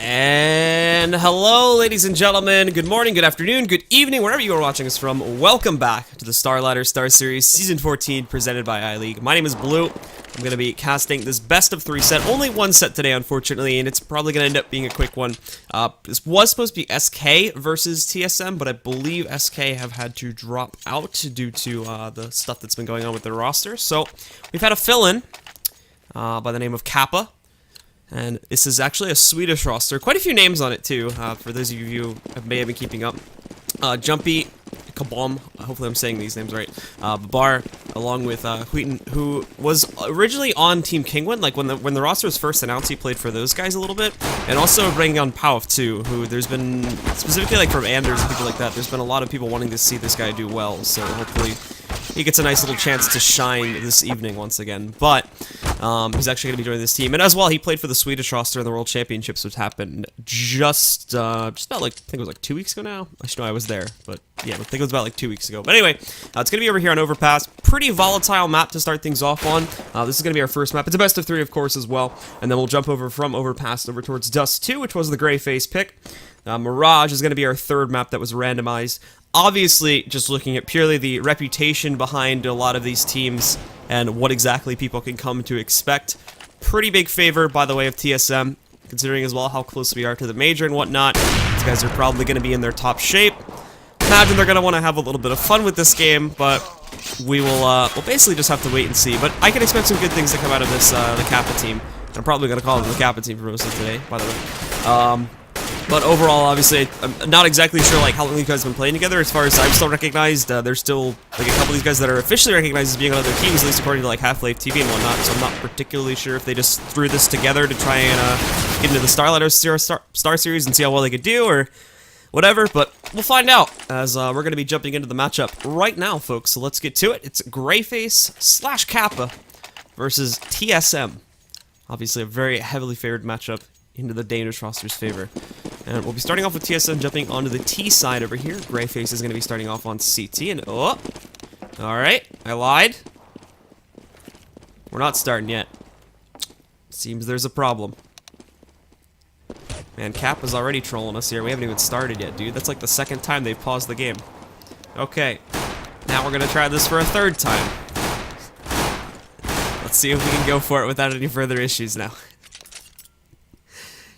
And hello, ladies and gentlemen. Good morning, good afternoon, good evening, wherever you are watching us from. Welcome back to the StarSeries Season 14 presented by iLeague. My name is Blue. I'm going to be casting this best of 3 set. Only one set today, unfortunately, and it's probably going to end up being a quick one. This was supposed to be SK versus TSM, but I believe SK have had to drop out due to the stuff that's been going on with their roster. So we've had a fill-in by the name of Kappa. And this is actually a Swedish roster. Quite a few names on it, too, for those of you who may have been keeping up. Jumpy, Kabom, hopefully I'm saying these names right, Babar, along with Wheaton, who was originally on Team Kingwin. Like, when the roster was first announced, he played for those guys a little bit. And also bringing on Pauth, too, who there's been, specifically like from Anders and people like that, there's been a lot of people wanting to see this guy do well. So hopefully he gets a nice little chance to shine this evening once again. But he's actually going to be joining this team. And as well, he played for the Swedish roster in the World Championships, which happened just about like, I think it was like 2 weeks ago now. I should know I was there, but yeah, I think it was about like 2 weeks ago. But anyway, it's going to be over here on Overpass. Pretty volatile map to start things off on. This is going to be our first map. It's a best of 3, of course, as well. And then we'll jump over from Overpass over towards Dust 2, which was the GreyFace pick. Mirage is going to be our third map that was randomized. Obviously, just looking at purely the reputation behind a lot of these teams and what exactly people can come to expect. Pretty big favor, by the way, of TSM, considering as well how close we are to the major and whatnot. These guys are probably going to be in their top shape. Imagine they're going to want to have a little bit of fun with this game, but we will we'll basically just have to wait and see. But I can expect some good things to come out of this, the Kappa team. I'm probably going to call them the Kappa team for most of today, by the way. But overall, obviously, I'm not exactly sure like how long you guys have been playing together. As far as I've still recognized, there's still like a couple of these guys that are officially recognized as being on other teams, at least according to like Half-Life TV and whatnot. So I'm not particularly sure if they just threw this together to try and get into the Star Series and see how well they could do or whatever. But we'll find out as we're going to be jumping into the matchup right now, folks. So let's get to it. It's GreyFace / Kappa versus TSM. Obviously, a very heavily favored matchup into the Danish roster's favor. And we'll be starting off with TSM jumping onto the T side over here. GreyFace is going to be starting off on CT, and oh! Alright, I lied. We're not starting yet. Seems there's a problem. Man, Cap is already trolling us here. We haven't even started yet, dude. That's like the second time they've paused the game. Okay, now we're going to try this for a third time. Let's see if we can go for it without any further issues now.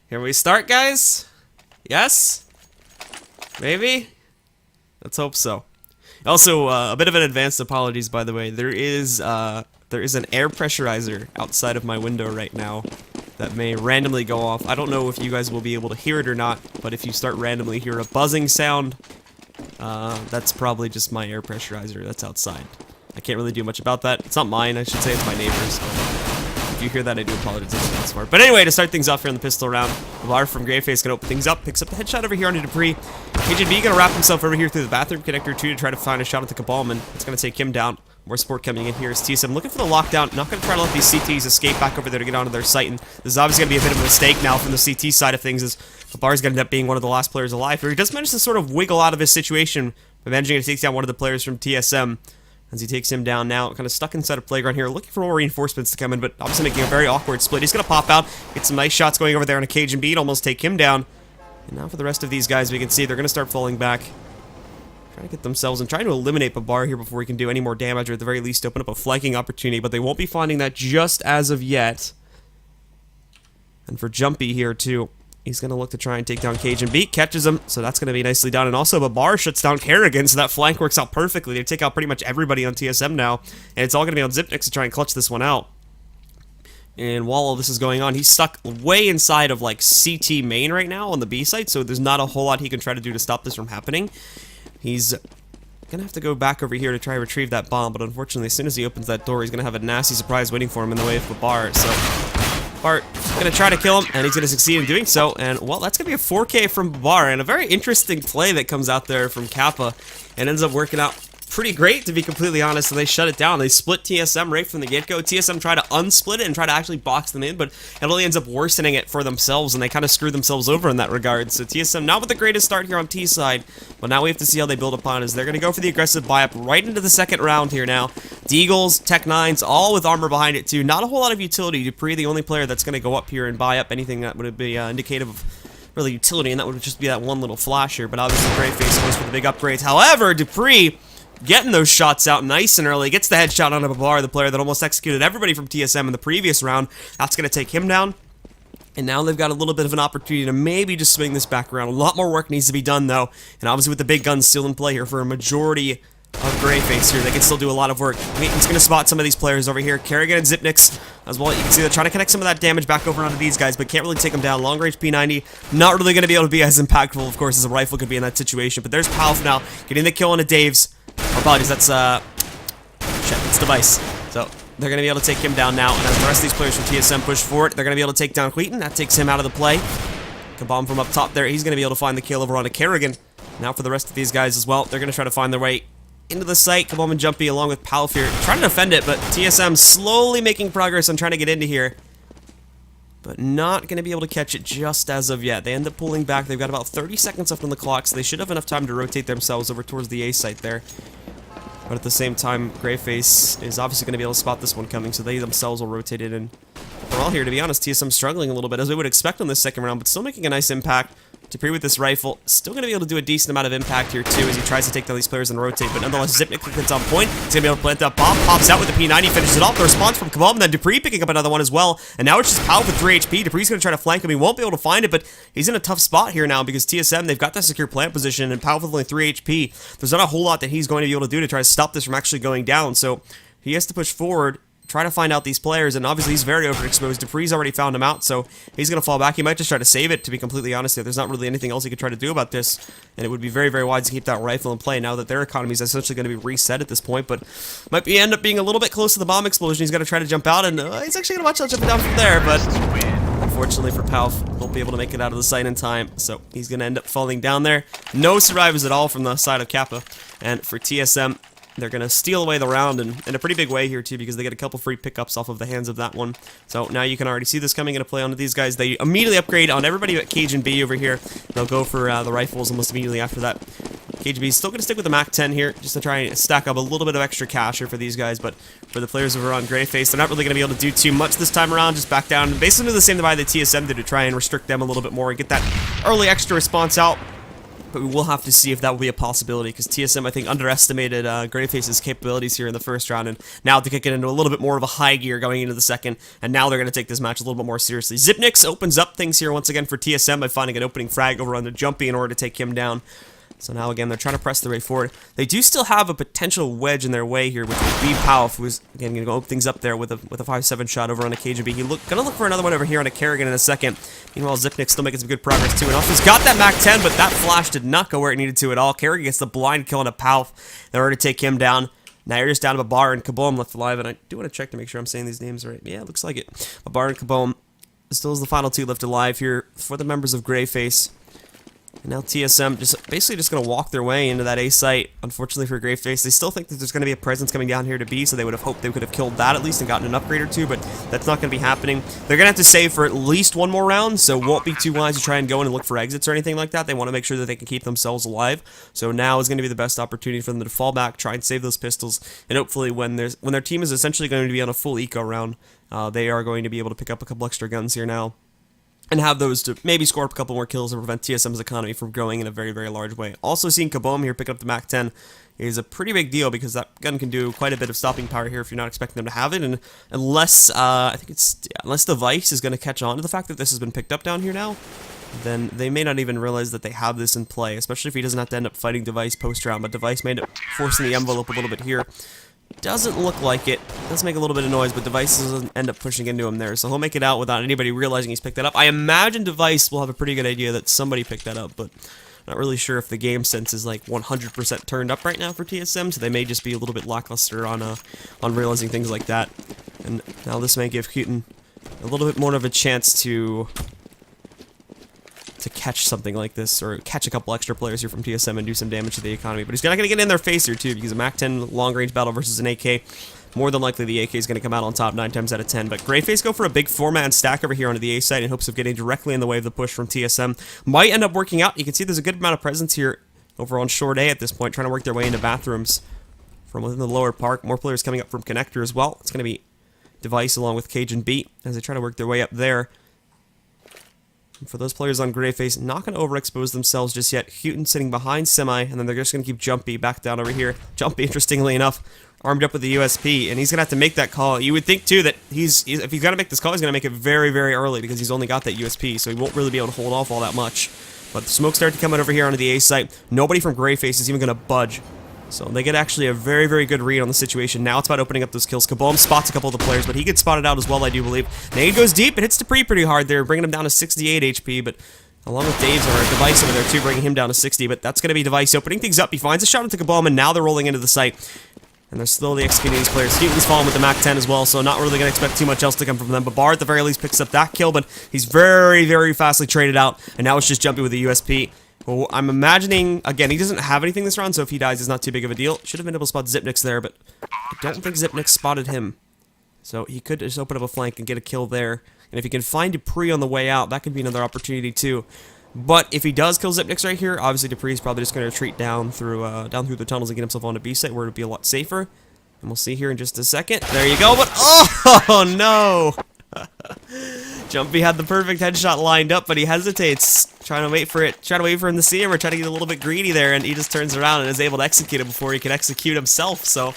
Here we start, guys. Yes? Maybe? Let's hope so. Also, a bit of an advanced apologies, by the way. There is an air pressurizer outside of my window right now that may randomly go off. I don't know if you guys will be able to hear it or not, but if you start randomly hear a buzzing sound, that's probably just my air pressurizer that's outside. I can't really do much about that. It's not mine, I should say, it's my neighbor's. If you hear that, I do apologize in advance for it. But anyway, to start things off here in the pistol round, Babar from GreyFace gonna open things up, picks up the headshot over here onto Dupree. KJB gonna wrap himself over here through the bathroom connector too to try to find a shot at the Kabam, and it's gonna take him down. More support coming in here is TSM looking for the lockdown, not gonna try to let these CTs escape back over there to get onto their site, and this is obviously gonna be a bit of a mistake now from the CT side of things, as Babar's gonna end up being one of the last players alive here. He does manage to sort of wiggle out of his situation by managing to take down one of the players from TSM. As he takes him down now, kind of stuck inside a playground here, looking for more reinforcements to come in, but obviously making a very awkward split. He's going to pop out, get some nice shots going over there on a cage and beat, almost take him down. And now for the rest of these guys, we can see they're going to start falling back. Trying to get themselves and trying to eliminate Babar here before he can do any more damage, or at the very least open up a flanking opportunity, but they won't be finding that just as of yet. And for Jumpy here too, he's going to look to try and take down Cage and Beat, catches him, so that's going to be nicely done. And also, Babar shuts down Kerrigan, so that flank works out perfectly. They take out pretty much everybody on TSM now, and it's all going to be on Zipnix to try and clutch this one out. And while all this is going on, he's stuck way inside of, like, CT main right now on the B site, so there's not a whole lot he can try to do to stop this from happening. He's going to have to go back over here to try and retrieve that bomb, but unfortunately, as soon as he opens that door, he's going to have a nasty surprise waiting for him in the way of Babar, so Bart gonna try to kill him, and he's gonna succeed in doing so. And well, that's gonna be a 4K from Babar, and a very interesting play that comes out there from Kappa, and ends up working out pretty great, to be completely honest. And they shut it down. They split TSM right from the get-go. TSM try to unsplit it and try to actually box them in, but it only ends up worsening it for themselves, and they kind of screw themselves over in that regard. So TSM not with the greatest start here on T side, but now we have to see how they build upon it, as they're going to go for the aggressive buy-up right into the second round here now. Deagles, Tech 9s, all with armor behind it too. Not a whole lot of utility. Dupree, the only player that's going to go up here and buy up anything that would be indicative of really utility, and that would just be that one little flash here. But obviously GreyFace goes for the big upgrades. However, Dupree getting those shots out nice and early, gets the headshot on Babar, the player that almost executed everybody from TSM in the previous round. That's going to take him down. And now they've got a little bit of an opportunity to maybe just swing this back around. A lot more work needs to be done, though. And obviously with the big guns still in play here for a majority of GreyFace here, they can still do a lot of work. He's going to spot some of these players over here. Kerrigan and Zipnix as well. You can see they're trying to connect some of that damage back over onto these guys, but can't really take them down. Long range P90, not really going to be able to be as impactful, of course, as a rifle could be in that situation. But there's Palf now, getting the kill on a Dave's. Apologies, that's, shit, it's Device. So, they're going to be able to take him down now, and as the rest of these players from TSM push forward, they're going to be able to take down Wheaton. That takes him out of the play. Kabam from up top there, he's going to be able to find the kill over onto Kerrigan. Now for the rest of these guys as well, they're going to try to find their way into the site. Kabam and Jumpy along with Palf here, trying to defend it, but TSM slowly making progress on trying to get into here. But not going to be able to catch it just as of yet. They end up pulling back. They've got about 30 seconds left on the clock, so they should have enough time to rotate themselves over towards the A site there. But at the same time, GreyFace is obviously going to be able to spot this one coming, so they themselves will rotate it in. Overall here, to be honest, TSM struggling a little bit, as we would expect on this second round, but still making a nice impact. Dupree with this rifle, still going to be able to do a decent amount of impact here too, as he tries to take down these players and rotate, but nonetheless, Zipnik gets on point. He's going to be able to plant that bomb, pops out with the P90, finishes it off. The response from Kabam, and then Dupree picking up another one as well, and now it's just Palf with 3 HP. Dupree's going to try to flank him. He won't be able to find it, but he's in a tough spot here now, because TSM, they've got that secure plant position, and Palf with only 3 HP. There's not a whole lot that he's going to be able to do to try to stop this from actually going down, so he has to push forward, try to find out these players, and obviously he's very overexposed. Dupree's already found him out, so he's going to fall back. He might just try to save it, to be completely honest here. There's not really anything else he could try to do about this, and it would be very, very wise to keep that rifle in play now that their economy is essentially going to be reset at this point, but might end up being a little bit close to the bomb explosion. He's got to try to jump out, and he's actually going to watch out jumping down from there, but unfortunately for Palf, won't be able to make it out of the site in time, so he's going to end up falling down there. No survivors at all from the side of Kappa, and for TSM, they're going to steal away the round in a pretty big way here, too, because they get a couple free pickups off of the hands of that one. So now you can already see this coming into play onto these guys. They immediately upgrade on everybody at Cage and B over here. They'll go for the rifles almost immediately after that. Cage B is still going to stick with the MAC-10 here, just to try and stack up a little bit of extra cash here for these guys, but for the players over on GreyFace, they're not really going to be able to do too much this time around, just back down, basically do the same divide that TSM did to try and restrict them a little bit more and get that early extra response out. But we will have to see if that will be a possibility, because TSM, I think, underestimated GreyFace's capabilities here in the first round, and now to kick it into a little bit more of a high gear going into the second, and now they're going to take this match a little bit more seriously. Zipnix opens up things here once again for TSM by finding an opening frag over on the Jumpy in order to take him down. So now again, they're trying to press their way forward. They do still have a potential wedge in their way here, which would be Palf, who's again going to open things up there with a 5-7 shot over on a KGB. He's going to look for another one over here on a Kerrigan in a second. Meanwhile, Zipnik's still making some good progress too, and also he's got that MAC-10, but that flash did not go where it needed to at all. Kerrigan gets the blind kill on a Palf in order to take him down. Now you're just down to Babar and Kabom left alive, and I do want to check to make sure I'm saying these names right. Yeah, it looks like it. Babar and Kabom still is the final two left alive here for the members of GreyFace. And now TSM basically just going to walk their way into that A site. Unfortunately for GreyFace, they still think that there's going to be a presence coming down here to B, so they would have hoped they could have killed that at least and gotten an upgrade or two, but that's not going to be happening. They're going to have to save for at least one more round, so won't be too wise to try and go in and look for exits or anything like that. They want to make sure that they can keep themselves alive. So now is going to be the best opportunity for them to fall back, try and save those pistols, and hopefully when their team is essentially going to be on a full eco round, they are going to be able to pick up a couple extra guns here now and have those to maybe score up a couple more kills and prevent TSM's economy from growing in a very, very large way. Also seeing Kabom here pick up the MAC-10 is a pretty big deal, because that gun can do quite a bit of stopping power here if you're not expecting them to have it, and unless, unless Device is going to catch on to the fact that this has been picked up down here now, then they may not even realize that they have this in play, especially if he doesn't have to end up fighting Device post-round, but Device made it forcing the envelope a little bit here. Doesn't look like it. Does make a little bit of noise, but Device doesn't end up pushing into him there, so he'll make it out without anybody realizing he's picked that up. I imagine Device will have a pretty good idea that somebody picked that up, but not really sure if the game sense is like 100% turned up right now for TSM, so they may just be a little bit lackluster on realizing things like that. And now this may give Houghton a little bit more of a chance to catch something like this, or catch a couple extra players here from TSM and do some damage to the economy. But he's not going to get in their face here, too, because a MAC-10 long-range battle versus an AK, more than likely the AK is going to come out on top 9 times out of 10. But GreyFace go for a big 4-man stack over here onto the A site in hopes of getting directly in the way of the push from TSM. Might end up working out. You can see there's a good amount of presence here over on short A at this point, trying to work their way into bathrooms from within the lower park. More players coming up from connector as well. It's going to be Device along with Cage and Beat as they try to work their way up there. For those players on GreyFace, not going to overexpose themselves just yet. Houghton sitting behind Semi, and then they're just going to keep Jumpy back down over here. Jumpy, interestingly enough, armed up with the USP, and he's going to have to make that call. You would think, too, that if he's got to make this call, he's going to make it very, very early because he's only got that USP, so he won't really be able to hold off all that much. But the smoke started to come out over here onto the A site. Nobody from GreyFace is even going to budge. So they get actually a very, very good read on the situation. Now it's about opening up those kills. Kaboom spots a couple of the players, but he gets spotted out as well, I do believe. Nade goes deep. It hits Dupree pretty hard there, bringing him down to 68 HP, but along with Dave's or Device over there too, bringing him down to 60, but that's going to be Device opening things up. He finds a shot into Kaboom, and now they're rolling into the site. And they're slowly executing these players. Houghton's falling with the Mac 10 as well, so not really going to expect too much else to come from them. But Bar, at the very least, picks up that kill, but he's very, very fastly traded out, and now it's just Jumpy with the USP. Well, I'm imagining, again, he doesn't have anything this round, so if he dies, it's not too big of a deal. Should have been able to spot Zipnix there, but I don't think Zipnix spotted him. So he could just open up a flank and get a kill there. And if he can find Dupree on the way out, that could be another opportunity too. But if he does kill Zipnix right here, obviously Dupree's probably just going to retreat down through the tunnels and get himself onto B site, where it'll be a lot safer. And we'll see here in just a second. There you go, but oh no! Jumpy had the perfect headshot lined up, but he hesitates, trying to wait for him to see him, or trying to get a little bit greedy there, and he just turns around and is able to execute it before he can execute himself, so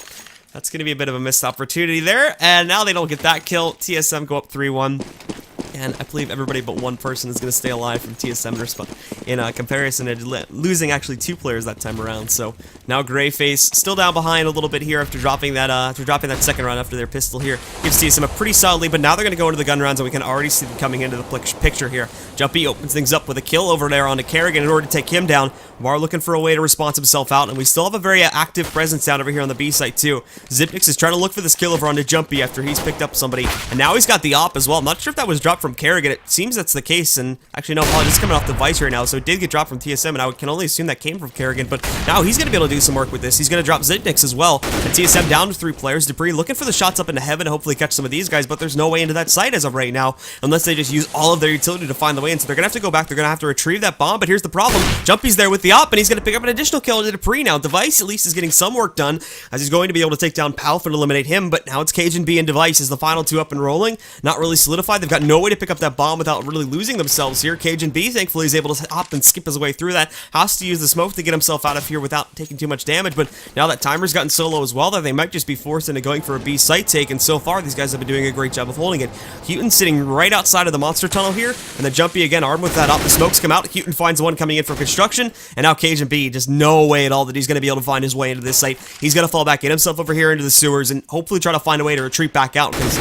that's going to be a bit of a missed opportunity there, and now they don't get that kill. TSM go up 3-1. And I believe everybody but one person is going to stay alive from TSM in comparison to losing actually 2 players that time around. So now GreyFace still down behind a little bit here after dropping that second round after their pistol here. Gives TSM a pretty solid lead, but now they're going to go into the gun rounds, and we can already see them coming into the picture here. Jumpy opens things up with a kill over there onto Kerrigan in order to take him down. Var looking for a way to response himself out, and we still have a very active presence down over here on the B site too. Zipnix is trying to look for this kill over onto Jumpy after he's picked up somebody, and now he's got the op as well. I'm not sure if that was dropped from Kerrigan. It seems that's the case, and actually no, apologies, it's coming off Device right now, so it did get dropped from TSM, and I can only assume that came from Kerrigan, but now he's going to be able to do some work with this. He's going to drop Zipnix as well, and TSM down to 3 players. Dupree looking for the shots up into heaven to hopefully catch some of these guys, but there's no way into that site as of right now, unless they just use all of their utility to find the way in, so they're going to have to go back, they're going to have to retrieve that bomb, but here's the problem. Jumpy's there with the op, and he's going to pick up an additional kill into Dupree now. Device at least is getting some work done, as he's going to be able to take down Palf and eliminate him, but now it's Cajun B and Device as the final 2 up and rolling. Not really solidified. They've got no way to pick up that bomb without really losing themselves here. Cajun B, thankfully, is able to hop and skip his way through that. Has to use the smoke to get himself out of here without taking too much damage, but now that timer's gotten so low as well that they might just be forced into going for a B site take, and so far, these guys have been doing a great job of holding it. Houghton sitting right outside of the monster tunnel here, and then Jumpy again, armed with that op. The smokes come out. Houghton finds one coming in from construction, and now Cajun B, just no way at all that he's going to be able to find his way into this site. He's going to fall back, get himself over here into the sewers, and hopefully try to find a way to retreat back out, because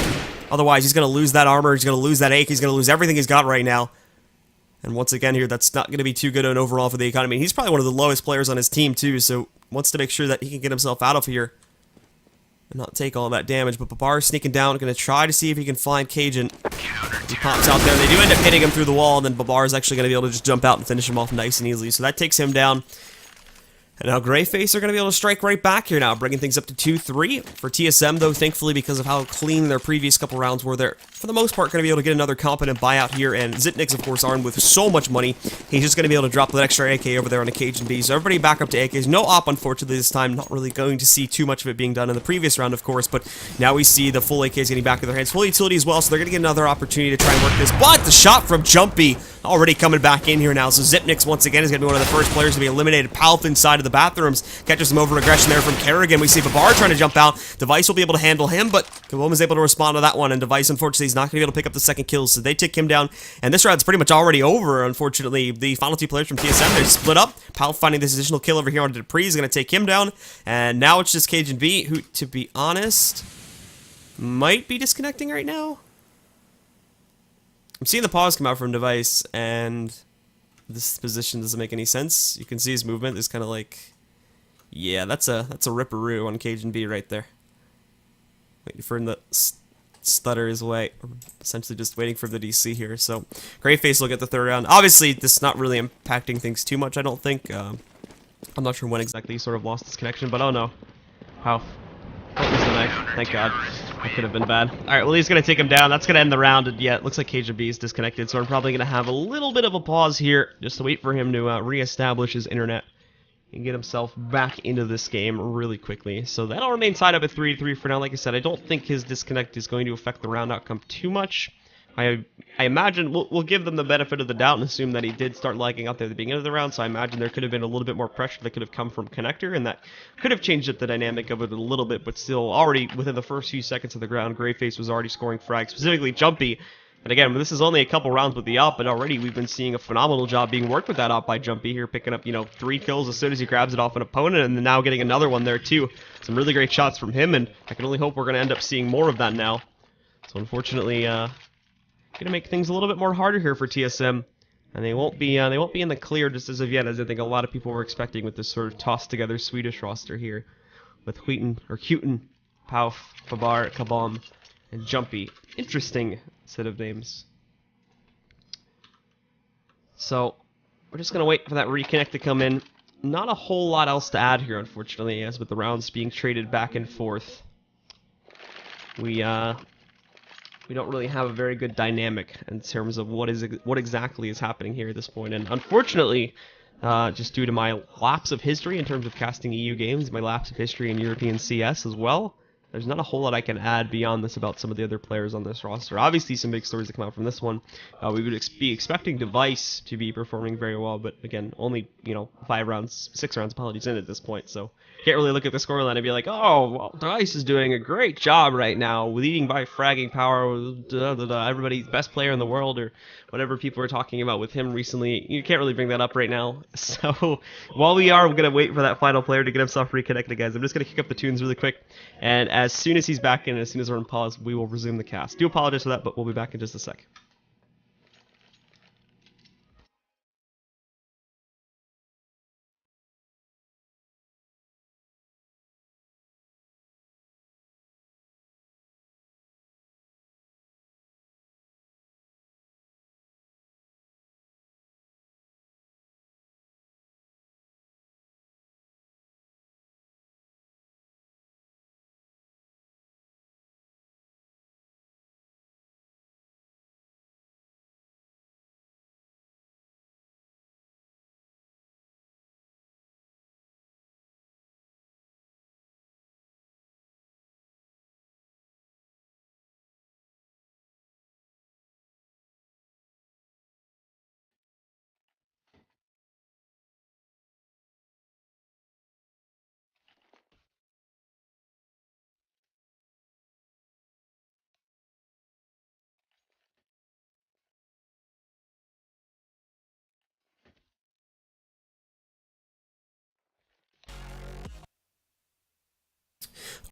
otherwise he's going to lose that armor, he's going to lose that AK, he's going to lose everything he's got right now. And once again here, that's not going to be too good an overall for the economy. He's probably one of the lowest players on his team too, so wants to make sure that he can get himself out of here and not take all that damage. But Babar sneaking down, going to try to see if he can find Cajun. He pops out there. They do end up hitting him through the wall, and then Babar is actually going to be able to just jump out and finish him off nice and easily. So that takes him down. And now GreyFace are going to be able to strike right back here now, bringing things up to 2-3. For TSM, though, thankfully, because of how clean their previous couple rounds were, they're, for the most part, going to be able to get another competent buyout here. And Zipnix, of course, armed with so much money, he's just going to be able to drop that extra AK over there on a Cajun B. So everybody back up to AKs. No op, unfortunately, this time. Not really going to see too much of it being done in the previous round, of course. But now we see the full AKs getting back in their hands. Full utility as well, so they're going to get another opportunity to try and work this. But the shot from Jumpy already coming back in here now. So Zipnix, once again, is going to be one of the first players to be eliminated. Palf inside of the bathrooms. Catches some over-aggression there from Kerrigan. We see Babar trying to jump out. Device will be able to handle him, but Kaboom is able to respond to that one, and Device, unfortunately, is not going to be able to pick up the second kill, so they take him down, and this round's pretty much already over, unfortunately. The final 2 players from TSM, they're split up. Palf finding this additional kill over here on Dupree is going to take him down, and now it's just Cajun B, who, to be honest, might be disconnecting right now. I'm seeing the pause come out from Device, and this position doesn't make any sense. You can see his movement is kind of like... Yeah, that's a ripperoo on Cajun B right there. Waiting for him to stutter his way. Essentially just waiting for the DC here. So, GreyFace will get the 3rd round. Obviously, this is not really impacting things too much, I don't think. I'm not sure when exactly he sort of lost this connection, but oh no. How? What was the knife? Thank God. That could have been bad. Alright, well, he's going to take him down. That's going to end the round, and yeah, it looks like Cajun B is disconnected, so I'm probably going to have a little bit of a pause here just to wait for him to re-establish his internet and get himself back into this game really quickly. So that'll remain tied up at 3-3 for now. Like I said, I don't think his disconnect is going to affect the round outcome too much. I I imagine we'll give them the benefit of the doubt and assume that he did start lagging out there at the beginning of the round, so I imagine there could have been a little bit more pressure that could have come from Connector, and that could have changed up the dynamic of it a little bit, but still, already within the first few seconds of the ground, GreyFace was already scoring frags, specifically Jumpy. And again, this is only a couple rounds with the op, but already we've been seeing a phenomenal job being worked with that op by Jumpy here, picking up, 3 kills as soon as he grabs it off an opponent, and then now getting another one there too. Some really great shots from him, and I can only hope we're going to end up seeing more of that now. So unfortunately, going to make things a little bit more harder here for TSM, and they won't be in the clear just as of yet, as I think a lot of people were expecting with this sort of tossed together Swedish roster here, with Huten, Pauf, Babar, Kabam, and Jumpy. Interesting set of names. So we're just gonna wait for that reconnect to come in. Not a whole lot else to add here, unfortunately, as with the rounds being traded back and forth. We don't really have a very good dynamic in terms of what exactly is happening here at this point, and unfortunately, just due to my lapse of history in terms of casting EU games, my lapse of history in European CS as well, there's not a whole lot I can add beyond this about some of the other players on this roster. Obviously, some big stories that come out from this one. We would be expecting Device to be performing very well, but again, only 6 rounds, apologies, in at this point. So can't really look at the scoreline and be like, oh, well, Device is doing a great job right now, leading by fragging power, everybody's best player in the world, or whatever people are talking about with him recently. You can't really bring that up right now. So while we're going to wait for that final player to get himself reconnected, guys, I'm just going to kick up the tunes really quick, and as soon as he's back in, as soon as we're on pause, we will resume the cast. Do apologize for that, but we'll be back in just a sec.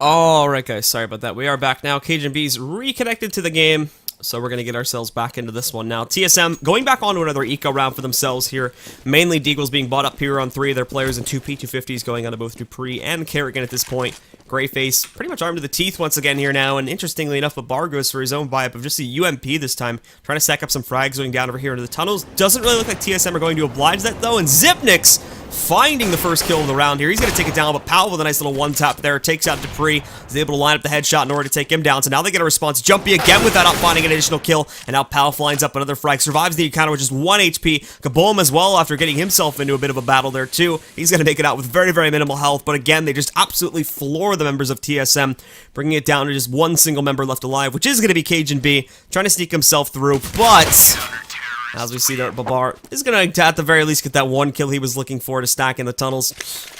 Alright guys, sorry about that. We are back now. Cajun B's reconnected to the game, so we're going to get ourselves back into this one now. TSM going back onto another eco round for themselves here. Mainly Deagle's being bought up here on 3 of their players, and 2 P250s going onto both Dupree and Kerrigan at this point. GreyFace pretty much armed to the teeth once again here now, and interestingly enough, Babar goes for his own buy-up of just a UMP this time, trying to stack up some frags going down over here into the tunnels. Doesn't really look like TSM are going to oblige that though, and Zipnix finding the first kill of the round here. He's going to take it down, but Powell with a nice little one-tap there takes out Dupree. He's able to line up the headshot in order to take him down, so now they get a response. Jumpy again with that up, finding an additional kill, and now Powell lines up another frag, survives the encounter with just 1 HP. Kaboom as well after getting himself into a bit of a battle there too. He's going to make it out with very, very minimal health, but again, they just absolutely floor the members of TSM, bringing it down to just 1 single member left alive, which is going to be Cajun B, trying to sneak himself through, but as we see there, Babar is going to, at the very least, get that 1 kill he was looking for to stack in the tunnels.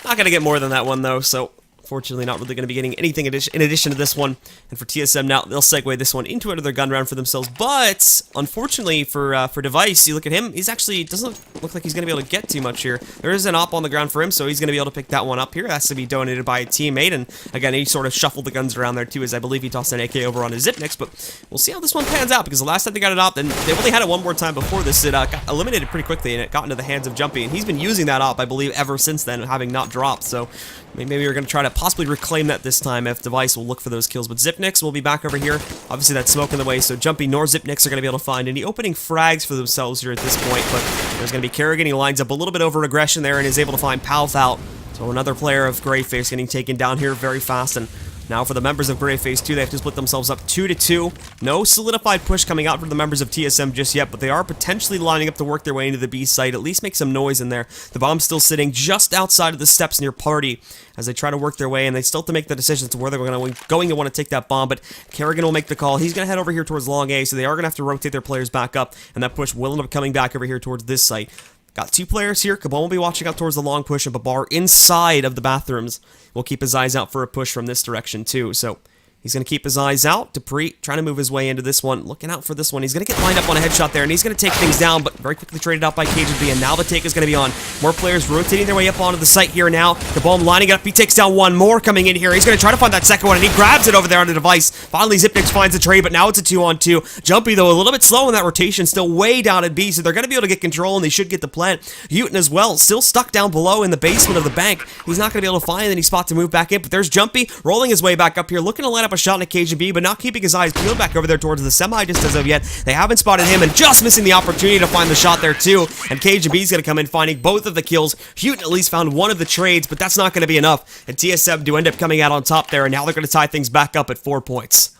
Not going to get more than that one, though, so fortunately not really going to be getting anything in addition to this one. And for TSM now, they'll segue this one into another gun round for themselves. But unfortunately for Device, you look at him, he's actually doesn't look like he's going to be able to get too much here. There is an op on the ground for him, so he's going to be able to pick that one up here. It has to be donated by a teammate, and again, he sort of shuffled the guns around there too, as I believe he tossed an AK over on his Zipnix, but we'll see how this one pans out, because the last time they got it op, and they only had it one more time before this, it got eliminated pretty quickly, and it got into the hands of Jumpy, and he's been using that op, I believe, ever since then, having not dropped, so maybe we're going to try to possibly reclaim that this time if Device will look for those kills. But Zipnix will be back over here. Obviously, that's smoke in the way, so Jumpy nor Zipnix are going to be able to find any opening frags for themselves here at this point. But there's going to be Kerrigan. He lines up a little bit over aggression there and is able to find Palth out. So another player of GreyFace getting taken down here very fast. And Now for the members of GreyFace 2, they have to split themselves up 2-2. No solidified push coming out for the members of TSM just yet, but they are potentially lining up to work their way into the B site, at least make some noise in there. The bomb's still sitting just outside of the steps near Party as they try to work their way, and they still have to make the decision to where they're going to want to take that bomb, but Kerrigan will make the call. He's going to head over here towards long A, so they are going to have to rotate their players back up, and that push will end up coming back over here towards this site. Got 2 players here. Kabal will be watching out towards the long push, and Babar inside of the bathrooms will keep his eyes out for a push from this direction too. So he's going to keep his eyes out. Dupree trying to move his way into this one. Looking out for this one. He's going to get lined up on a headshot there, and he's going to take things down, but very quickly traded out by KGB, and now the take is going to be on. More players rotating their way up onto the site here now. The bomb lining up. He takes down one more coming in here. He's going to try to find that second one, and he grabs it over there on the device. Finally, Zipnix finds the trade, but now it's a 2-on-2. Jumpy, though, a little bit slow in that rotation, still way down at B, so they're going to be able to get control, and they should get the plant. Houghton as well, still stuck down below in the basement of the bank. He's not going to be able to find any spot to move back in, but there's Jumpy rolling his way back up here, looking to line up a shot at KGB, but not keeping his eyes peeled back over there towards the semi just as of yet. They haven't spotted him, and just missing the opportunity to find the shot there too. And KGB's going to come in finding both of the kills. Houghton at least found one of the trades, but that's not going to be enough. And TSM do end up coming out on top there, and now they're going to tie things back up at 4 points.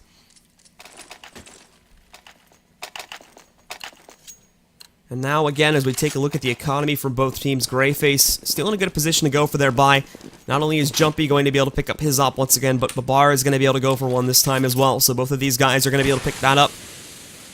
And now again, as we take a look at the economy from both teams, GreyFace still in a good position to go for their buy. Not only is Jumpy going to be able to pick up his op once again, but Babar is going to be able to go for one this time as well. So both of these guys are going to be able to pick that up.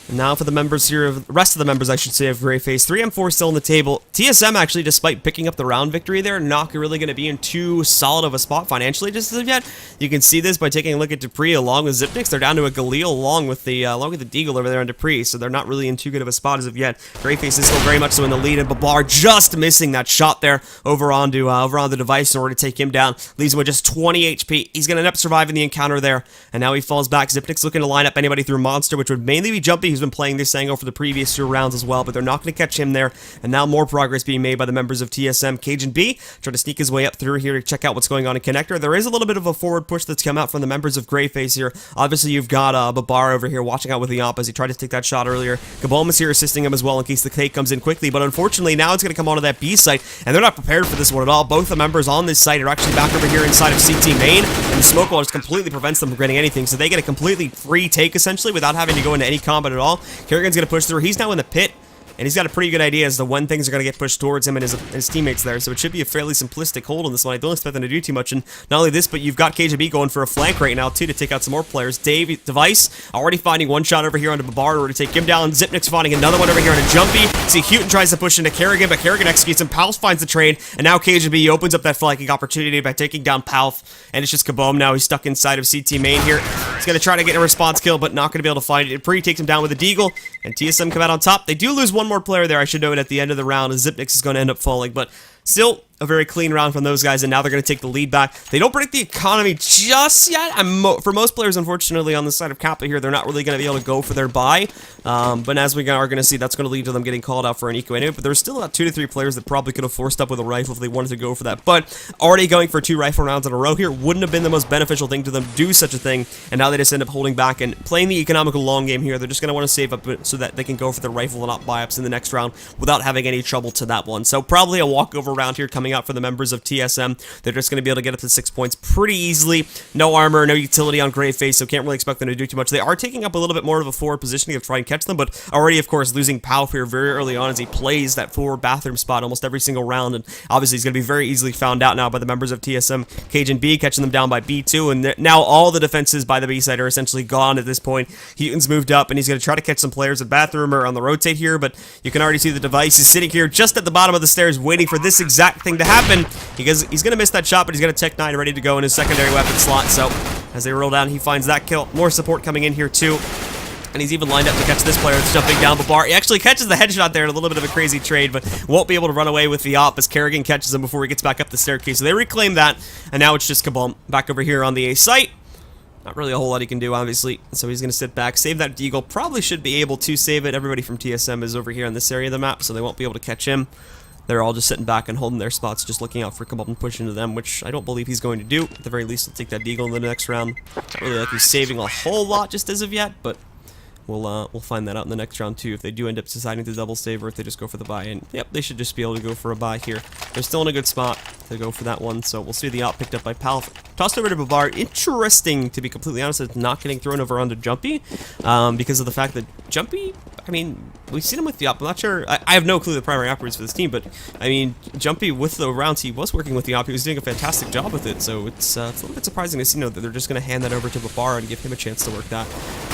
And now for the members here, the rest of the members, I should say, of GreyFace. 3M4 still on the table. TSM, actually, despite picking up the round victory there, not really going to be in too solid of a spot financially just as of yet. You can see this by taking a look at Dupree along with Zipnix. They're down to a Galil along with the Deagle over there on Dupree, so they're not really in too good of a spot as of yet. GreyFace is still very much so in the lead, and Babar just missing that shot there over on the device in order to take him down. Leaves him with just 20 HP. He's going to end up surviving the encounter there, and now he falls back. Zipnix looking to line up anybody through Monster, which would mainly be Jumpy, who's been playing this angle for the previous 2 rounds as well, but they're not going to catch him there. And now more progress being made by the members of TSM. Cajun B trying to sneak his way up through here to check out what's going on in Connector. There is a little bit of a forward push that's come out from the members of GreyFace here. Obviously, you've got Babar over here watching out with the op as he tried to take that shot earlier. Gabalma's here assisting him as well in case the take comes in quickly, but unfortunately now it's going to come onto that B site, and they're not prepared for this one at all. Both the members on this site are actually back over here inside of CT main, and the smoke wall just completely prevents them from getting anything, so they get a completely free take essentially without having to go into any combat at all. Kerrigan's going to push through. He's now in the pit, and he's got a pretty good idea as to when things are going to get pushed towards him and his teammates there, so it should be a fairly simplistic hold on this one. I don't expect them to do too much, and not only this, but you've got KGB going for a flank right now, too, to take out some more players. Device already finding one shot over here onto Babar in order to take him down. Zipnix finding another one over here onto Jumpy. See, Houghton tries to push into Kerrigan, but Kerrigan executes him. Palf finds the trade, and now KGB opens up that flanking opportunity by taking down Palf, and it's just Kaboom now. He's stuck inside of CT main here. He's going to try to get a response kill, but not going to be able to find it. Pre takes him down with a Deagle, and TSM come out on top. They do lose one more player there, I should note, at the end of the round, as Zipnix is going to end up falling, but still a very clean round from those guys, and now they're going to take the lead back. They don't break the economy just yet. For most players, unfortunately, on the side of Kappa here, they're not really going to be able to go for their buy, but as we are going to see, that's going to lead to them getting called out for an eco anyway, but there's still about 2 to 3 players that probably could have forced up with a rifle if they wanted to go for that, but already going for 2 rifle rounds in a row here wouldn't have been the most beneficial thing to them to do such a thing, and now they just end up holding back and playing the economical long game here. They're just going to want to save up so that they can go for the rifle and not buy-ups in the next round without having any trouble to that one. So probably a walkover round here coming out for the members of TSM. They're just going to be able to get up to 6 points pretty easily. No armor, no utility on GreyFace, so can't really expect them to do too much. They are taking up a little bit more of a forward positioning to try and catch them, but already, of course, losing Palf here very early on as he plays that forward bathroom spot almost every single round, and obviously he's going to be very easily found out now by the members of TSM. Cajun B catching them down by B2, and now all the defenses by the B side are essentially gone at this point. Houghton's moved up, and he's going to try to catch some players at bathroom or on the rotate here, but you can already see the device is sitting here just at the bottom of the stairs waiting for this exact thing to happen, because he's going to miss that shot, but he's got a Tech 9 ready to go in his secondary weapon slot, so as they roll down, he finds that kill. More support coming in here, too. And he's even lined up to catch this player that's jumping down Babar. He actually catches the headshot there in a little bit of a crazy trade, but won't be able to run away with the op as Kerrigan catches him before he gets back up the staircase. So they reclaim that, and now it's just Kaboom back over here on the A site. Not really a whole lot he can do, obviously, so he's going to sit back, save that Deagle. Probably should be able to save it. Everybody from TSM is over here in this area of the map, so they won't be able to catch him. They're all just sitting back and holding their spots, just looking out for Kaboom and push into them, which I don't believe he's going to do. At the very least, he'll take that Deagle in the next round. Not really like he's saving a whole lot just as of yet, but we'll find that out in the next round, too, if they do end up deciding to double save or if they just go for the buy. And, yep, they should just be able to go for a buy here. They're still in a good spot. to go for that one. So we'll see the op picked up by Pal. Tossed over to Babar. Interesting, to be completely honest, it's not getting thrown over onto Jumpy because of the fact that Jumpy, I mean, we've seen him with the op. I'm not sure. I have no clue the primary operators for this team, but I mean, Jumpy with the rounds, he was working with the op. He was doing a fantastic job with it. So it's a little bit surprising to see, that they're just going to hand that over to Babar and give him a chance to work that.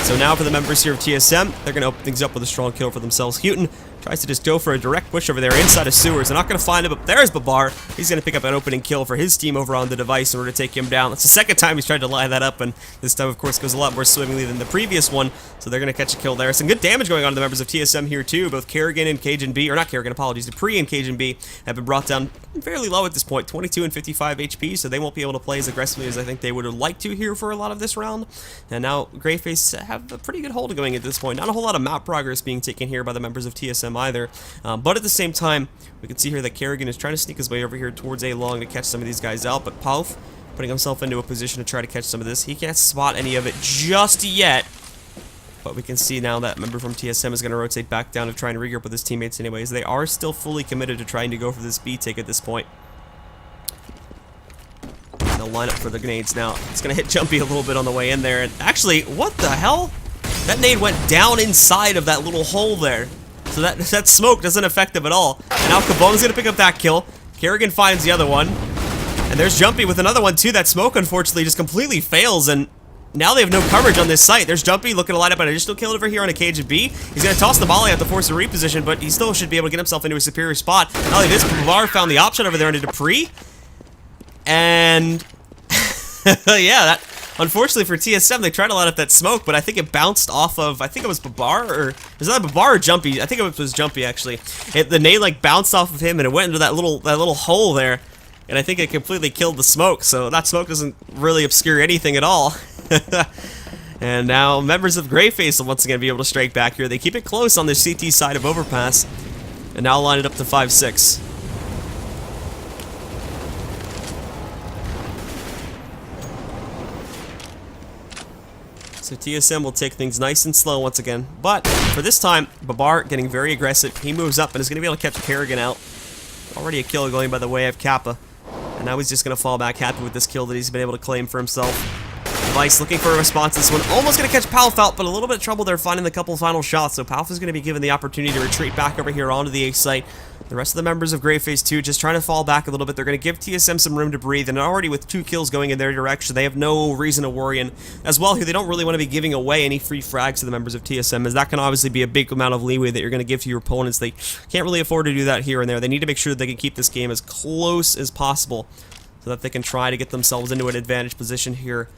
So now for the members here of TSM, they're going to open things up with a strong kill for themselves. Houghton tries to just go for a direct push over there inside of sewers. They're not going to find him, but there's Babar. He's going to pick up an opening kill for his team over on the device in order to take him down. That's the second time he's tried to line that up, and this time, of course, goes a lot more swimmingly than the previous one. So they're going to catch a kill there. Some good damage going on to the members of TSM here, too. Both Kerrigan and Cajun B, or not Kerrigan, apologies, Dupree and Cajun B have been brought down fairly low at this point, 22 and 55 HP, so they won't be able to play as aggressively as I think they would have liked to here for a lot of this round. And now GreyFace have a pretty good hold going at this point. Not a whole lot of map progress being taken here by the members of TSM either. But at the same time, we can see here that Kerrigan is trying to sneak his way over here towards A long to catch some of these guys out, but Palf putting himself into a position to try to catch some of this. He can't spot any of it just yet, but we can see now that member from TSM is going to rotate back down to try and regroup with his teammates anyways. They are still fully committed to trying to go for this B take at this point. They'll line up for the grenades now. It's going to hit Jumpy a little bit on the way in there, and actually, what the hell? That nade went down inside of that little hole there. So that smoke doesn't affect them at all. And now Kabone's going to pick up that kill. Kerrigan finds the other one. And there's Jumpy with another one too. That smoke unfortunately just completely fails, and now they have no coverage on this site. There's Jumpy looking to line up an additional kill over here on a Cajun B. He's going to toss the volley out to force a reposition, but he still should be able to get himself into a superior spot. Not only this, Bavar found the option over there into Dupree. And yeah, that unfortunately for TSM, they tried to light up that smoke, but I think it bounced off of, I think it was Babar, or was that Babar or Jumpy? I think it was Jumpy actually. The nade like bounced off of him and it went into that little hole there. And I think it completely killed the smoke, so that smoke doesn't really obscure anything at all. And now members of GreyFace will once again be able to strike back here. They keep it close on the CT side of Overpass, and now line it up to 5-6. So TSM will take things nice and slow once again. But for this time, Babar getting very aggressive. He moves up and is going to be able to catch Kerrigan out. Already a kill going by the way of Kappa. And now he's just going to fall back happy with this kill that he's been able to claim for himself. Device looking for a response to this one. Almost going to catch Palf out, but a little bit of trouble there finding the couple final shots. So Palf is going to be given the opportunity to retreat back over here onto the A site. The rest of the members of GreyFace 2 just trying to fall back a little bit. They're going to give TSM some room to breathe, and already with 2 kills going in their direction, they have no reason to worry. And as well here, they don't really want to be giving away any free frags to the members of TSM, as that can obviously be a big amount of leeway that you're going to give to your opponents. They can't really afford to do that here and there. They need to make sure that they can keep this game as close as possible so that they can try to get themselves into an advantage position here.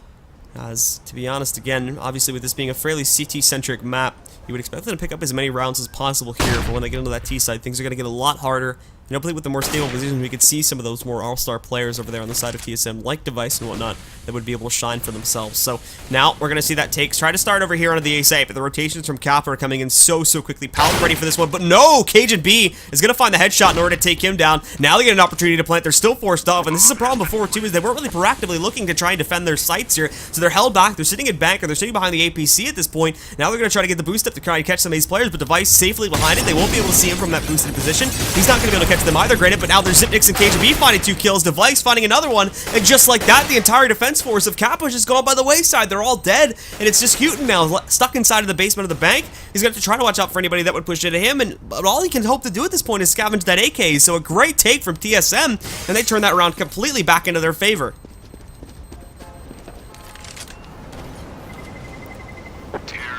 As, to be honest, again, obviously with this being a fairly CT-centric map, you would expect them to pick up as many rounds as possible here, but when they get into that T side, things are going to get a lot harder. And hopefully with the more stable positions, we could see some of those more all-star players over there on the side of TSM, like Device and whatnot, that would be able to shine for themselves. So now we're going to see that takes. Try to start over here on the A site, but the rotations from Kappa are coming in so quickly. Palp ready for this one, but no! Cajun B is going to find the headshot in order to take him down. Now they get an opportunity to plant. They're still forced off, and this is a problem before, too, is they weren't really proactively looking to try and defend their sites here, so they're held back. They're sitting in bank, or they're sitting behind the APC at this point. Now they're going to try to get the boost up to try and catch some of these players, but Device safely behind it. They won't be able to see him from that boosted position. He's not going to be able to catch them either, granted, but now there's Zipnix and KGB finding 2 kills, Device finding another one, and just like that, the entire defense force of Kappa just gone by the wayside. They're all dead, and it's just Houghton now, stuck inside of the basement of the bank. He's going to have to try to watch out for anybody that would push into him, but all he can hope to do at this point is scavenge that AK, so a great take from TSM, and they turn that round completely back into their favor.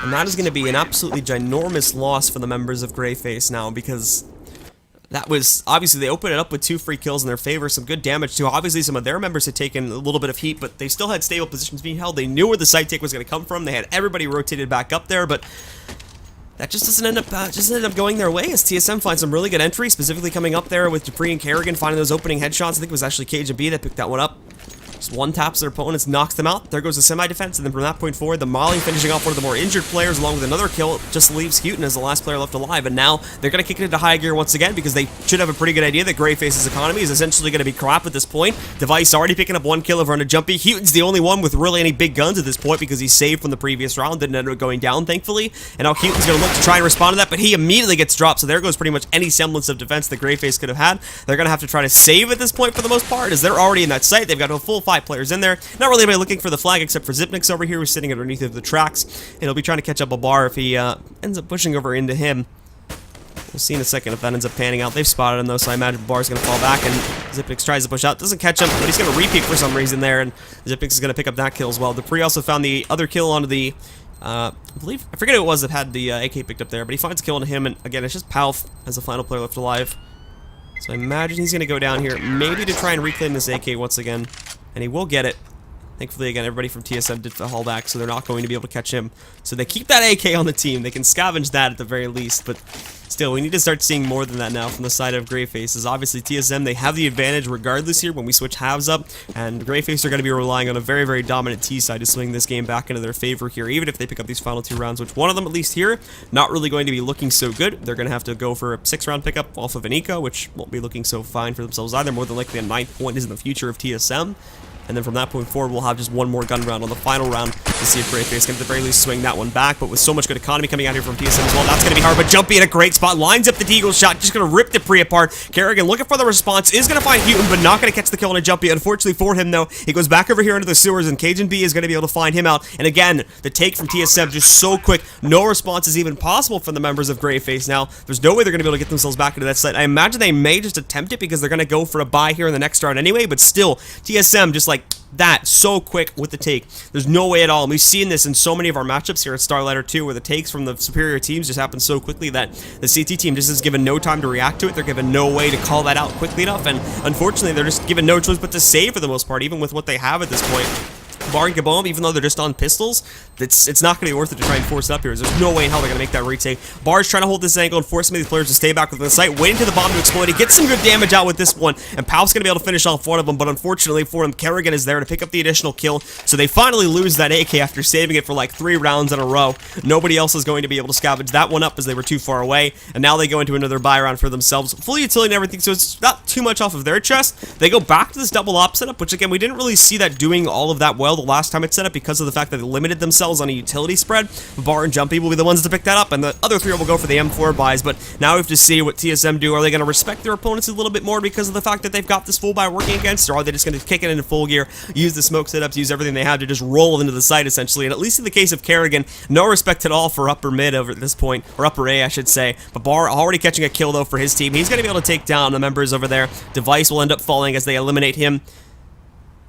And that is going to be an absolutely ginormous loss for the members of GreyFace now, because that was, obviously, they opened it up with 2 free kills in their favor, some good damage too. Obviously, some of their members had taken a little bit of heat, but they still had stable positions being held. They knew where the site take was going to come from. They had everybody rotated back up there, but that just doesn't end up going their way, as TSM finds some really good entry, specifically coming up there with Dupree and Kerrigan finding those opening headshots. I think it was actually KGB that picked that one up. Just one taps their opponents, knocks them out. There goes the semi-defense, and then from that point forward, the Molly finishing off one of the more injured players along with another kill just leaves Houghton as the last player left alive. And now they're going to kick it into high gear once again because they should have a pretty good idea that GreyFace's economy is essentially going to be crap at this point. Device already picking up one kill over on a Jumpy. Houghton's the only one with really any big guns at this point because he's saved from the previous round, didn't end up going down, thankfully. And now Houghton's going to look to try and respond to that, but he immediately gets dropped, so there goes pretty much any semblance of defense that GreyFace could have had. They're going to have to try to save at this point for the most part, as they're already in that site. They've got a full 5 players in there. Not really anybody looking for the flag except for Zipnix over here, who's sitting underneath of the tracks, and he'll be trying to catch up a bar if he ends up pushing over into him. We'll see in a second if that ends up panning out. They've spotted him though, so I imagine Bar's going to fall back, and Zipnix tries to push out. Doesn't catch him, but he's going to repeat for some reason there, and Zipnix is going to pick up that kill as well. Dupree also found the other kill onto the, I forget who it was that had the AK picked up there, but he finds a kill onto him, and again, it's just Palf as the final player left alive. So I imagine he's going to go down here, maybe to try and reclaim this AK once again, and he will get it. Thankfully, again, everybody from TSM did the haul back, so they're not going to be able to catch him. So they keep that AK on the team. They can scavenge that at the very least, but still, we need to start seeing more than that now from the side of GreyFace. As obviously, TSM, they have the advantage regardless here when we switch halves up, and GreyFace are going to be relying on a very, very dominant T side to swing this game back into their favor here, even if they pick up these final 2 rounds, which one of them, at least here, not really going to be looking so good. They're going to have to go for a 6-round pickup off of an eco, which won't be looking so fine for themselves either. More than likely, a 9th point is in the future of TSM. And then from that point forward, we'll have just one more gun round on the final round to see if GreyFace can at the very least swing that one back. But with so much good economy coming out here from TSM as well, that's going to be hard. But Jumpy in a great spot, lines up the Deagle shot, just going to rip Dupree apart. Kerrigan looking for the response, is going to find Houghton, but not going to catch the kill on a Jumpy. Unfortunately for him, though, he goes back over here into the sewers, and Cajun B is going to be able to find him out. And again, the take from TSM just so quick, no response is even possible from the members of GreyFace now. There's no way they're going to be able to get themselves back into that site. I imagine they may just attempt it because they're going to go for a buy here in the next round anyway, but still, TSM just like that so quick with the take. There's no way at all. And we've seen this in so many of our matchups here at Starlighter 2, where the takes from the superior teams just happen so quickly that the CT team just is given no time to react to it. They're given no way to call that out quickly enough, and unfortunately they're just given no choice but to save for the most part, even with what they have at this point. Bar and Gabom, even though they're just on pistols, it's not going to be worth it to try and force it up here. There's no way in hell they're going to make that retake. Bar's trying to hold this angle and force some of these players to stay back within the site, waiting for the bomb to explode. He gets some good damage out with this one, and Palf's going to be able to finish off one of them, but unfortunately for him, Kerrigan is there to pick up the additional kill, so they finally lose that AK after saving it for like 3 rounds in a row. Nobody else is going to be able to scavenge that one up as they were too far away, and now they go into another buy round for themselves. Full utility and everything, so it's not too much off of their chest. They go back to this double op setup, which again, we didn't really see that doing all of that well the last time it's set up, because of the fact that they limited themselves on a utility spread. Bar and Jumpy will be the ones to pick that up, and the other 3 will go for the M4 buys, but now we have to see what TSM do. Are they going to respect their opponents a little bit more because of the fact that they've got this full buy working against, or are they just going to kick it into full gear, use the smoke setups, use everything they have to just roll into the site, essentially? And at least in the case of Kerrigan, no respect at all for upper mid over at this point, or upper A, I should say. But Bar already catching a kill, though, for his team. He's going to be able to take down the members over there. Device will end up falling as they eliminate him.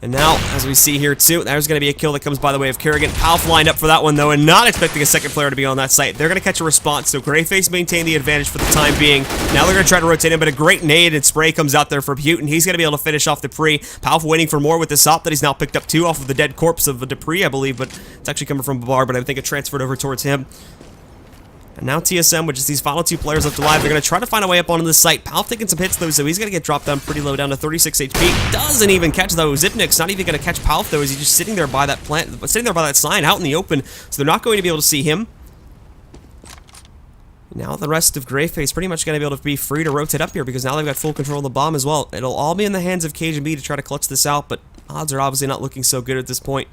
And now, as we see here too, there's going to be a kill that comes by the way of Kerrigan. Palf lined up for that one though, and not expecting a second player to be on that site. They're going to catch a response, so GreyFace maintain the advantage for the time being. Now they're going to try to rotate him, but a great nade and spray comes out there for Houghton. He's going to be able to finish off Dupree. Palf waiting for more with this op that he's now picked up 2 off of the dead corpse of Dupree, I believe, but it's actually coming from Babar, but I think it transferred over towards him. And now TSM, with just these final 2 players left alive, they're going to try to find a way up onto the site. Palf taking some hits, though, so he's going to get dropped down pretty low, down to 36 HP. Doesn't even catch, though. Zipnik's not even going to catch Palf, though, as he's just sitting there by that plant, sitting there by that sign out in the open, so they're not going to be able to see him. Now the rest of GreyFace pretty much going to be able to be free to rotate up here, because now they've got full control of the bomb as well. It'll all be in the hands of Cajun B to try to clutch this out, but odds are obviously not looking so good at this point.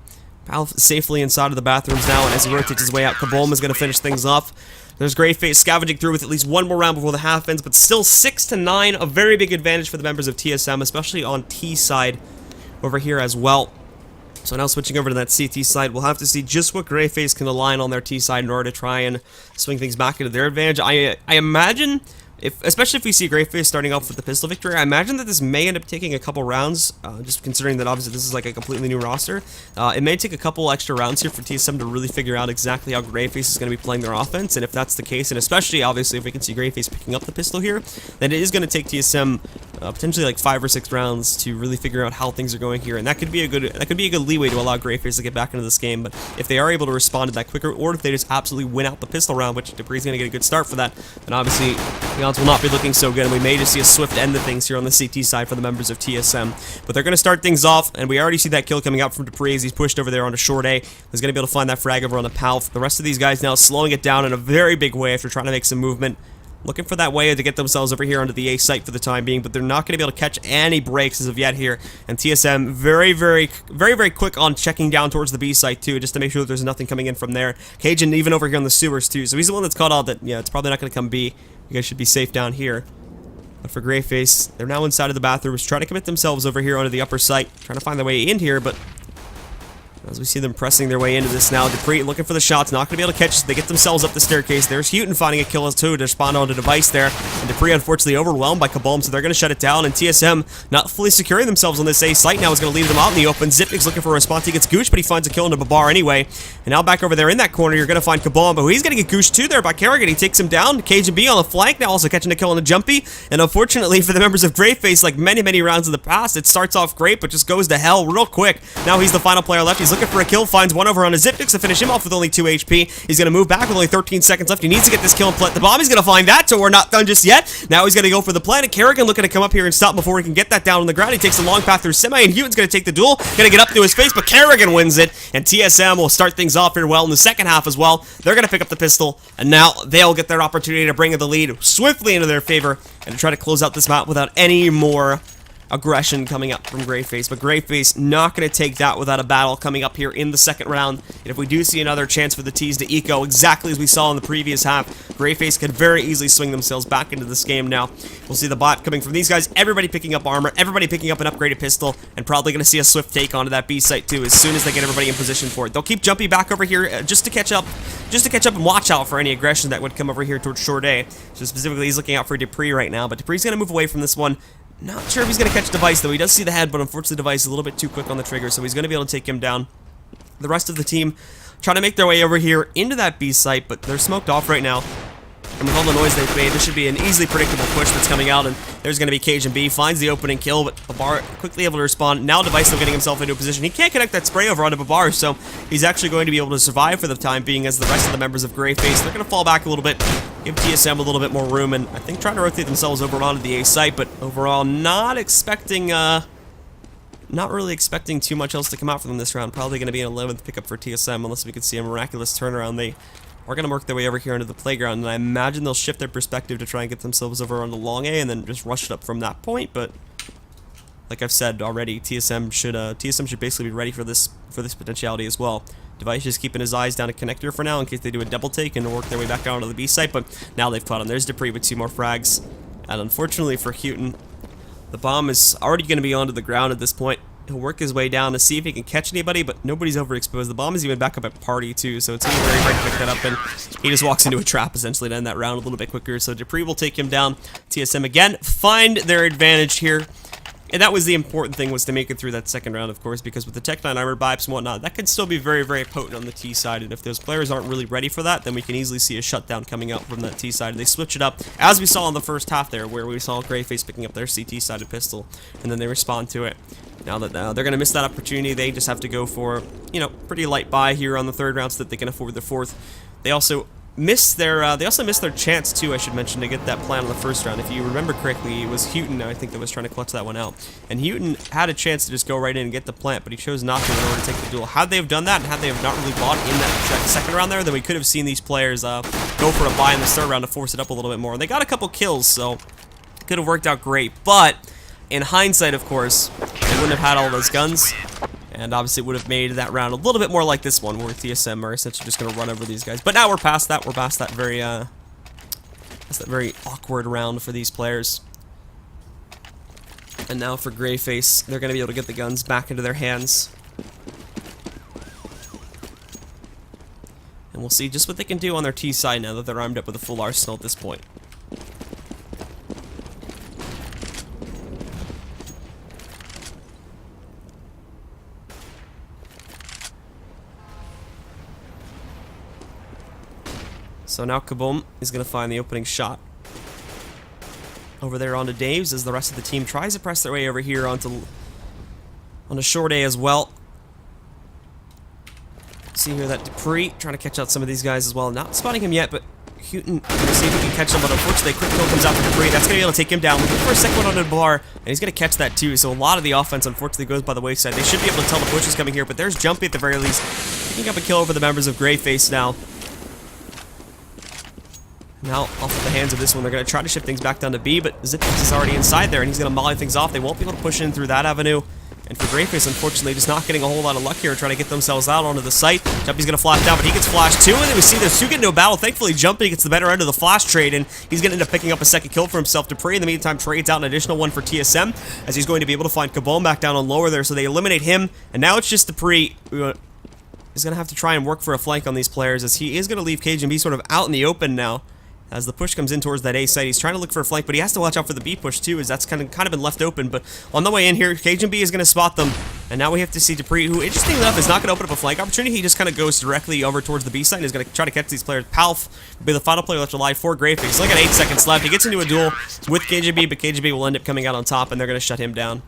Palf safely inside of the bathrooms now, and as he rotates his way out, Kabom is going to finish things off. There's GreyFace scavenging through with at least one more round before the half ends, but still 6-9, a very big advantage for the members of TSM, especially on T side over here as well. So now switching over to that CT side, we'll have to see just what GreyFace can align on their T side in order to try and swing things back into their advantage. I imagine, especially if we see GreyFace starting off with the pistol victory, I imagine that this may end up taking a couple rounds, just considering that obviously this is like a completely new roster. It may take a couple extra rounds here for TSM to really figure out exactly how GreyFace is going to be playing their offense, and if that's the case, and especially obviously if we can see GreyFace picking up the pistol here, then it is going to take TSM potentially like 5 or 6 rounds to really figure out how things are going here, and that could be a good leeway to allow GreyFace to get back into this game. But if they are able to respond to that quicker, or if they just absolutely win out the pistol round, which Dupree's going to get a good start for that, then obviously The odds will not be looking so good, and we may just see a swift end of things here on the CT side for the members of TSM. But they're going to start things off, and we already see that kill coming out from Dupree as he's pushed over there on a short A. He's going to be able to find that frag over on the PAL. The rest of these guys now slowing it down in a very big way after trying to make some movement. Looking for that way to get themselves over here onto the A site for the time being, but they're not going to be able to catch any breaks as of yet here. And TSM very quick on checking down towards the B site too, just to make sure that there's nothing coming in from there. Cajun even over here on the sewers too, so he's the one that's caught out that, yeah, it's probably not going to come B. You guys should be safe down here. But for GreyFace, they're now inside of the bathrooms, trying to commit themselves over here onto the upper site, trying to find their way in here, but as we see them pressing their way into this now, Dupree looking for the shots, not going to be able to catch us. They get themselves up the staircase. There's Houghton finding a kill as too to spawn onto device there. And Dupree unfortunately overwhelmed by Kaboom, so they're going to shut it down. And TSM not fully securing themselves on this A site now is going to leave them out in the open. Zipnik's looking for a response. He gets Gooch, but he finds a kill into Babar anyway. And now back over there in that corner, you're going to find Kaboom, but he's going to get Gooch too there by Kerrigan. He takes him down. Cajun B on the flank, now also catching a kill on a jumpy. And unfortunately for the members of GreyFace, like many rounds in the past, it starts off great, but just goes to hell real quick. Now he's the final player left. He's looking for a kill, finds one over on a Zipnik to finish him off with only 2 HP. He's going to move back with only 13 seconds left. He needs to get this kill and plant the bomb. He's going to find that, so we're not done just yet. Now he's going to go for the plant. Kerrigan looking to come up here and stop before he can get that down on the ground. He takes a long path through Semi, and Houghton's going to take the duel. Going to get up to his face, but Kerrigan wins it, and TSM will start things off here well in the second half as well. They're going to pick up the pistol, and now they'll get their opportunity to bring the lead swiftly into their favor and to try to close out this map without any more aggression coming up from GreyFace, but GreyFace not going to take that without a battle coming up here in the second round. And if we do see another chance for the T's to eco exactly as we saw in the previous half, GreyFace could very easily swing themselves back into this game now. We'll see the bot coming from these guys, everybody picking up armor, everybody picking up an upgraded pistol, and probably going to see a swift take onto that B site too as soon as they get everybody in position for it. They'll keep jumping back over here just to catch up and watch out for any aggression that would come over here towards short A. So specifically, he's looking out for Dupree right now, but Dupree's going to move away from this one. Not sure if he's going to catch Device, though. He does see the head, but unfortunately Device is a little bit too quick on the trigger, so he's going to be able to take him down. The rest of the team trying to make their way over here into that B site, but they're smoked off right now. And with all the noise they've made, this should be an easily predictable push that's coming out, and there's going to be Cajun B. Finds the opening kill, but Babar quickly able to respond. Now Device still getting himself into a position. He can't connect that spray over onto Babar, so he's actually going to be able to survive for the time being as the rest of the members of GreyFace. They're going to fall back a little bit, give TSM a little bit more room, and I think trying to rotate themselves over onto the A site, but overall not really expecting too much else to come out from them this round. Probably going to be an 11th pickup for TSM unless we could see a miraculous turnaround. They are going to work their way over here into the playground, and I imagine they'll shift their perspective to try and get themselves over on the long A and then just rush it up from that point. But like I've said already, TSM should basically be ready for this potentiality as well. Device just keeping his eyes down a connector for now in case they do a double take and work their way back down to the B site, but now they've caught him. There's Dupree with 2 more frags, and unfortunately for Houghton, the bomb is already going to be onto the ground at this point. He'll work his way down to see if he can catch anybody, but nobody's overexposed. The bomb is even back up at party too, so it's very hard to pick that up, and he just walks into a trap essentially to end that round a little bit quicker. So Dupree will take him down. TSM again find their advantage here. And that was the important thing, was to make it through that second round, of course, because with the Tech 9 armor bipes and whatnot, that can still be very potent on the T side, and if those players aren't really ready for that, then we can easily see a shutdown coming out from that T side. They switch it up, as we saw in the first half there, where we saw GreyFace picking up their CT-sided pistol, and then they respond to it. Now that they're going to miss that opportunity, they just have to go for, you know, pretty light buy here on the third round so that they can afford the fourth. They also missed their chance too, I should mention, to get that plan on the first round. If you remember correctly, it was Houghton, I think, that was trying to clutch that one out. And Houghton had a chance to just go right in and get the plant, but he chose not to in order to take the duel. Had they have done that, and had they have not really bought in that second round there, then we could have seen these players go for a buy in the third round to force it up a little bit more. And they got a couple kills, so it could have worked out great. But in hindsight, of course, they wouldn't have had all those guns. And obviously it would have made that round a little bit more like this one, where TSM are essentially just going to run over these guys. But now we're past that. We're past that very awkward round for these players. And now for GreyFace, they're going to be able to get the guns back into their hands. And we'll see just what they can do on their T side now that they're armed up with a full arsenal at this point. So now Kaboom is going to find the opening shot over there onto Dave's as the rest of the team tries to press their way over here onto short A as well. See here that Dupree trying to catch out some of these guys as well. Not spotting him yet, but Houghton gonna see if he can catch him, but unfortunately, a quick kill comes out for Dupree. That's gonna be able to take him down. Looking for a second one on the bar, and he's gonna catch that too. So a lot of the offense, unfortunately, goes by the wayside. They should be able to tell the push is coming here, but there's Jumpy at the very least, picking up a kill over the members of GreyFace now. Now, off of the hands of this one, they're going to try to shift things back down to B, but Zipix is already inside there, and he's going to molly things off. They won't be able to push in through that avenue. And for GreyFace, unfortunately, just not getting a whole lot of luck here, trying to get themselves out onto the site. Jumpy's going to flash down, but he gets flashed too, and then we see there's two get into a battle. Thankfully, Jumpy gets the better end of the flash trade, and he's going to end up picking up a second kill for himself. Dupree, in the meantime, trades out an additional one for TSM, as he's going to be able to find Kabom back down on lower there, so they eliminate him, and now it's just Dupree. He's going to have to try and work for a flank on these players, as he is going to leave KGB sort of out in the open now. As the push comes in towards that A site, he's trying to look for a flank, but he has to watch out for the B push too, as that's kind of been left open. But on the way in here, KGB is going to spot them, and now we have to see Dupree, who, interestingly enough, is not going to open up a flank opportunity. He just kind of goes directly over towards the B site and is going to try to catch these players. Palf will be the final player left alive for GreyFace. Look at 8 seconds left. He gets into a duel with KGB, but KGB will end up coming out on top, and they're going to shut him down.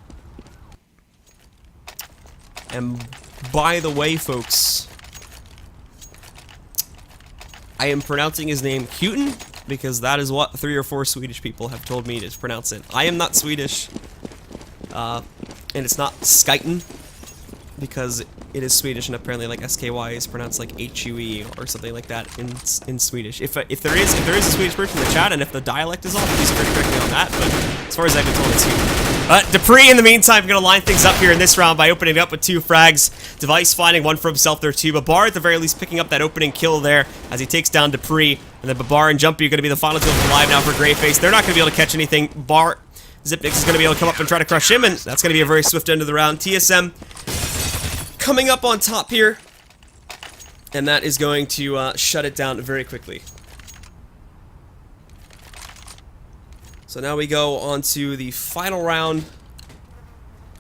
And by the way, folks, I am pronouncing his name Houghton, because that is what 3 or 4 Swedish people have told me to pronounce it. I am not Swedish, and it's not Skyton, because it is Swedish, and apparently like SKY is pronounced like HUE or something like that in Swedish. If there is a Swedish person in the chat, and if the dialect is off, please correct me on that. But as far as I've been told, it's Houghton. Dupree, in the meantime, going to line things up here in this round by opening up with 2 frags. Device finding one for himself there too. Babar, at the very least, picking up that opening kill there as he takes down Dupree. And then Babar and Jumpy are going to be the final 2 alive now for GreyFace. They're not going to be able to catch anything. Zipix is going to be able to come up and try to crush him, and that's going to be a very swift end of the round. TSM coming up on top here, and that is going to shut it down very quickly. So now we go on to the final round,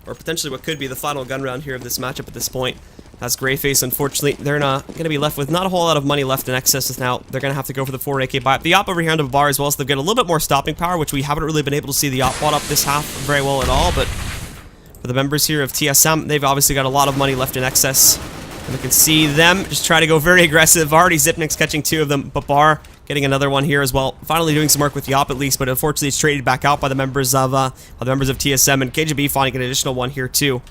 or potentially what could be the final gun round here of this matchup at this point. As GreyFace, unfortunately, they're not going to be left with not a whole lot of money left in excess now. They're going to have to go for the 4 AK buy up. The op over here on the bar as well, so they've got a little bit more stopping power, which we haven't really been able to see the op bought up this half very well at all. But for the members here of TSM, they've obviously got a lot of money left in excess. And we can see them just try to go very aggressive. Already Zipnik's catching 2 of them. Babar getting another one here as well. Finally doing some work with the op at least, but unfortunately it's traded back out by the members of TSM, and KGB finding an additional one here too.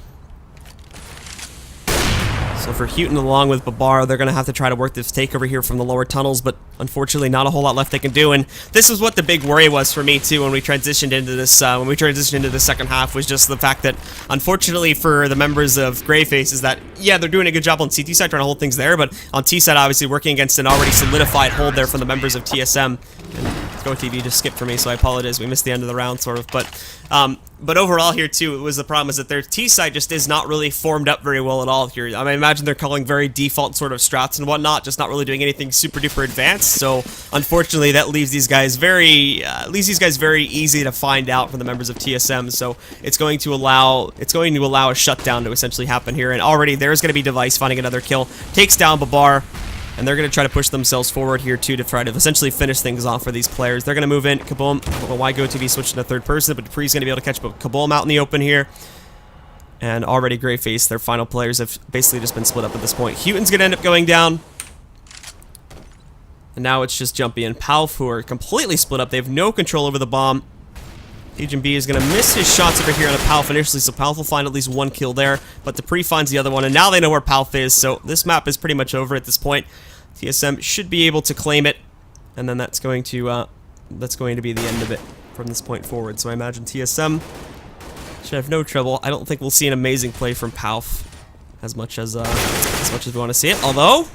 So for Houghton along with Babar, they're going to have to try to work this takeover here from the lower tunnels, but unfortunately not a whole lot left they can do. And this is what the big worry was for me too when we transitioned into this the second half, was just the fact that unfortunately for the members of GreyFace is that, yeah, they're doing a good job on CT side trying to hold things there, but on T side obviously working against an already solidified hold there from the members of TSM. And GoTV just skipped for me, so I apologize. We missed the end of the round sort of, but overall here too, it was the problem is that their T side just is not really formed up very well at all here. I mean, I imagine they're calling very default sort of strats and whatnot, just not really doing anything super duper advanced. So unfortunately, that leaves these guys very easy to find out for the members of TSM. So it's going to allow a shutdown to essentially happen here. And already there's going to be Device finding another kill, takes down Babar. And they're going to try to push themselves forward here, too, to try to essentially finish things off for these players. They're going to move in. Kabom, why GoTV switching to third person, but Dupree's going to be able to catch Kabom out in the open here. And already GreyFace, their final players have basically just been split up at this point. Houghton's going to end up going down. And now it's just Jumpy and Palf, who are completely split up. They have no control over the bomb. Agent B is going to miss his shots over here on a Palf initially, so Palf will find at least 1 kill there, but Dupree finds the other one, and now they know where Palf is, so this map is pretty much over at this point. TSM should be able to claim it, and then that's going to be the end of it from this point forward. So I imagine TSM should have no trouble. I don't think we'll see an amazing play from Palf as much as we want to see it, although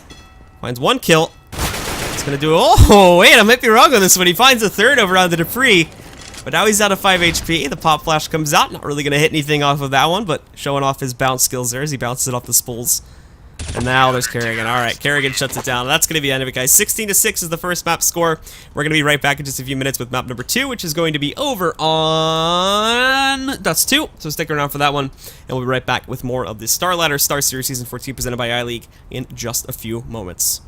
finds 1 kill. It's going to do, oh wait, I might be wrong on this one. He finds a third over on the Dupree. But now he's out of 5 HP. The pop flash comes out. Not really going to hit anything off of that one, but showing off his bounce skills there as he bounces it off the spools. And now there's Kerrigan. Alright, Kerrigan shuts it down. That's going to be the end of it, guys. 16-6 is the first map score. We're going to be right back in just a few minutes with map number 2, which is going to be over on Dust 2. So stick around for that one, and we'll be right back with more of the StarSeries Season 14 presented by iLeague in just a few moments.